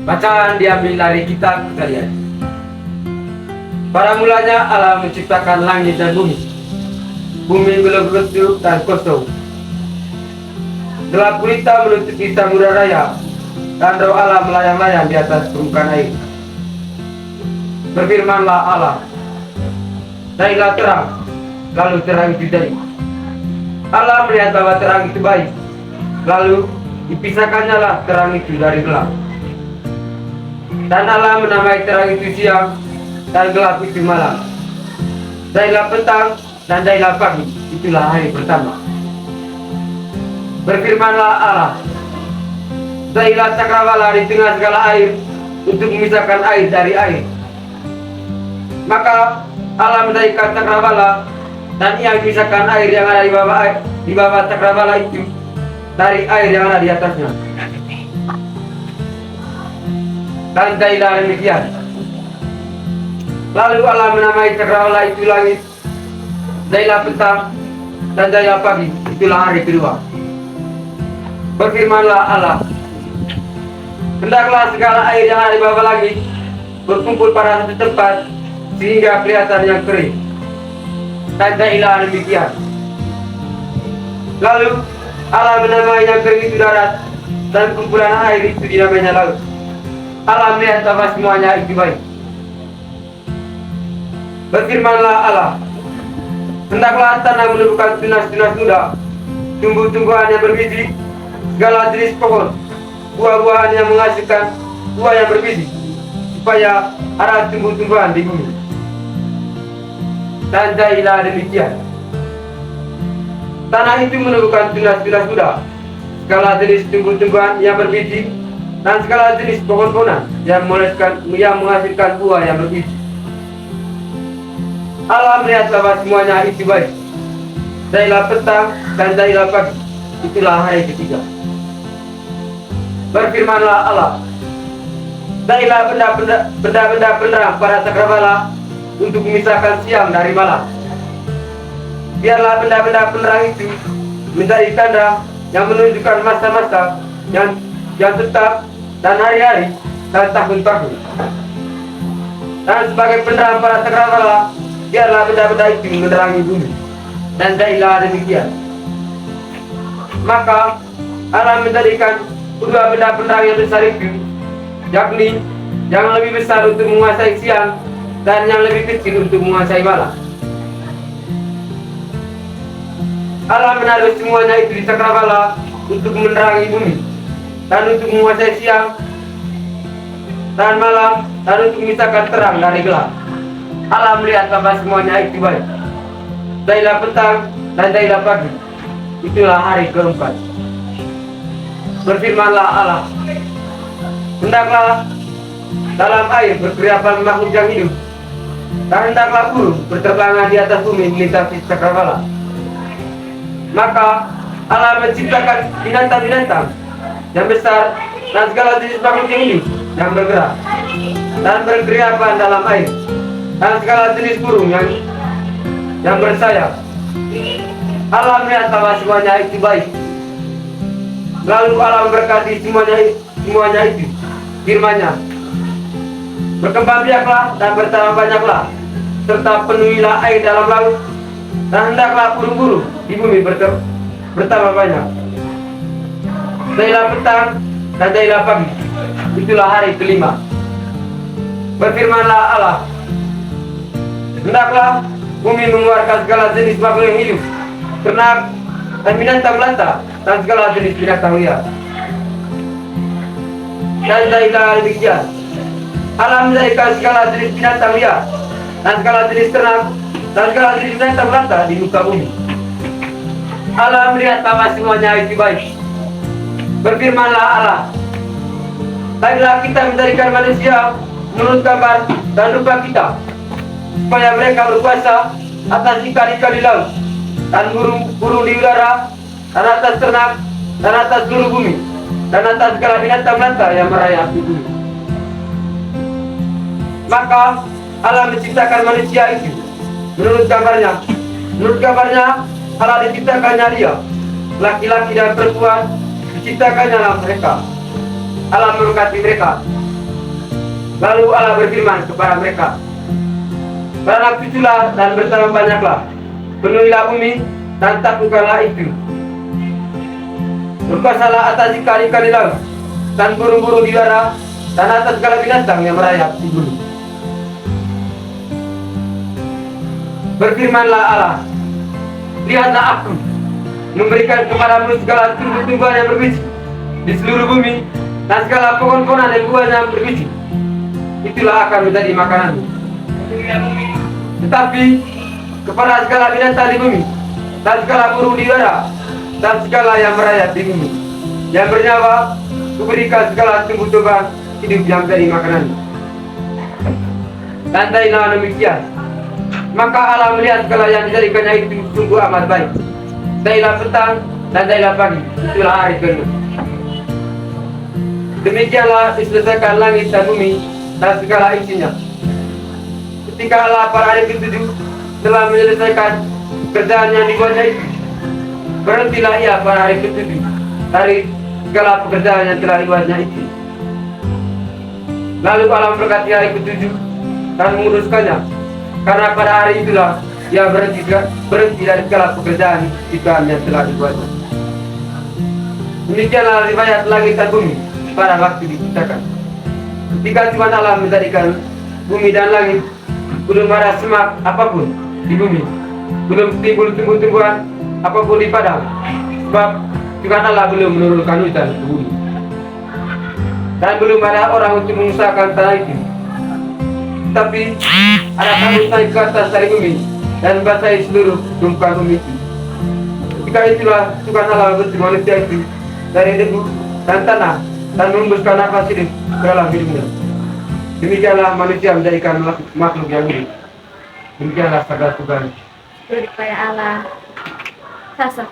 Bacaan diambil dari kitab Kejadian. Pada mulanya Allah menciptakan langit dan bumi. Bumi belum bentuk dan kosong. Gelap gulita menutupi samudra raya, dan roh Allah melayang-layang di atas permukaan air. Berfirmanlah Allah, jadilah terang, lalu terang itu jadi. Allah melihat bahwa terang itu baik, lalu dipisahkannya lah terang itu dari gelap. Dan Allah menamai terang itu siang, dan gelap itu malam. Jadilah petang, dan jadilah pagi, itulah hari pertama. Berfirmanlah Allah, jadilah cakrawala di tengah segala air, untuk memisahkan air dari air. Maka Allah menjadikan cakrawala, dan ia memisahkan air yang ada di bawah cakrawala itu dari air yang ada di atasnya. Dan jadilah demikian. Lalu Allah menamai cakrawala itu langit, jadilah petang, dan jadilah pagi, itulah hari kedua. Berfirmanlah Allah, hendaklah segala air yang ada di bawah langit berkumpul pada satu tempat, sehingga kelihatan yang kering. Dan jadilah demikian. Lalu Allah menamai yang kering itu darat, dan kumpulan air itu dinamainya laut. Allah melihat bahwa semuanya itu baik. Berfirmanlah Allah, hendaklah tanah menumbuhkan tunas-tunas muda, tumbuh-tumbuhan yang berbiji, segala jenis pohon, buah-buahan yang menghasilkan buah yang berbiji, supaya ada tumbuh-tumbuhan di bumi. Dan jadilah demikian. Tanah itu menumbuhkan tunas-tunas muda, segala jenis tumbuh-tumbuhan yang berbiji, dan segala jenis pohon-pohonan yang menghasilkan buah yang berbiji. Allah melihat bahwa semuanya itu baik. Jadilah petang dan jadilah pagi, itulah hari ketiga. Berfirmanlah Allah, jadilah benda-benda penerang pada cakrawala untuk memisahkan siang dari malam. Biarlah benda-benda penerang itu menjadi tanda yang menunjukkan masa-masa yang tetap, dan hari-hari, dan tahun-tahun. Dan sebagai penerang pada cakrawala, biarlah benda-benda itu menerangi bumi. Dan jadilah demikian. Maka Allah menjadikan kedua benda penerang yang besar itu, yakni yang lebih besar untuk menguasai siang, dan yang lebih kecil untuk menguasai malam. Allah menaruh semuanya itu di cakrawala untuk menerangi bumi, dan untuk menguasai siang dan malam, dan untuk memisahkan terang dari gelap. Allah melihat bahwa semuanya itu baik. Jadilah petang dan jadilah pagi, itulah hari keempat. Berfirmanlah Allah, hendaklah dalam air berkeriapan makhluk yang hidup, dan hendaklah burung berterbangan di atas bumi melintasi cakrawala. Maka Allah menciptakan binatang-binatang yang besar dan segala jenis makhluk yang hidup yang bergerak dan berkeriapan dalam air, dan segala jenis burung yang bersayap. Allah melihat bahwa semuanya itu baik. Lalu Allah memberkati semuanya itu, firman-Nya, berkembang biaklah dan bertambah banyaklah, serta penuhilah air dalam laut, dan hendaklah burung-burung di bumi bertambah banyak. Jadilah petang dan jadilah pagi, itulah hari kelima. Berfirmanlah Allah, hendaklah bumi mengeluarkan segala jenis makhluk yang hidup, ternak dan binatang melata, dan segala jenis binatang liar. Dan jadilah demikian. Allah menjadikan segala jenis binatang liar, dan segala jenis ternak, dan segala jenis binatang melata di muka bumi. Allah melihat bahwa semuanya itu baik. Berfirmanlah Allah, jadilah kita menjadikan manusia menurut gambar dan rupa kita, supaya mereka berkuasa atas ikan-ikan di laut, dan burung di udara, dan atas ternak, dan atas seluruh bumi, dan atas segala binatang melata yang merayap di bumi. Maka Allah menciptakan manusia itu menurut gambarnya. Menurut gambarnya Allah diciptakannya dia, laki-laki dan perempuan diciptakannya dalam mereka. Allah memberkati mereka. Lalu Allah berfirman kepada mereka, "Beranak cuculah dan bertambah banyaklah, penuhilah bumi dan taklukkanlah itu. Berkuasalah atas ikan-ikan di laut dan burung-burung di udara dan atas segala binatang yang merayap di bumi." Berfirmanlah Allah, "Lihatlah aku memberikan kepadamu segala tumbuh-tumbuhan yang berbiji di seluruh bumi dan segala pohon-pohonan yang buahnya berbiji. Itulah akan menjadi makananmu. Tetapi kepada segala binatang di bumi dan segala burung di udara dan segala yang merayap di bumi yang bernyawa, kuberikan segala tumbuh-tumbuhan hidup yang menjadi makananmu." Dan tadilah demikian. Maka Allah melihat segala yang dijadikannya itu sungguh amat baik. Dailah petang dan dailah pagi, itulah hari ke-6. Demikianlah diselesaikan langit dan bumi dan segala isinya. Ketika Allah pada hari ke-7 telah menyelesaikan pekerjaan yang dibuatnya itu, berhentilah ia pada hari ke-7 dari segala pekerjaan yang telah dibuatnya itu. Lalu Allah memberkati hari ke-7 dan menguruskannya, karena pada hari itulah ia berhenti dari segala pekerjaan ikan yang telah dibuatnya. Demikianlah riwayat langit dan bumi pada waktu diciptakan. Ketika Tuhan Allah menjadikan bumi dan langit, belum ada semak apapun di bumi, belum timbul tumbuh-tumbuhan apapun di padang, sebab Tuhan Allah belum menurunkan hujan ke bumi, dan belum ada orang untuk mengusahakan tanah itu. Tapi ada kabut naik ke atas dari bumi dan membasahi seluruh tumpukan bumi itu. Ketika itulah Tuhan Allah membentuk manusia itu dari debu dan tanah dan menghembuskan nafas hidup ke dalam hidupnya. Demikianlah manusia menjadikan makhluk yang hidup. Demikianlah sabda Tuhan. Glorifikasi Allah. Sasa.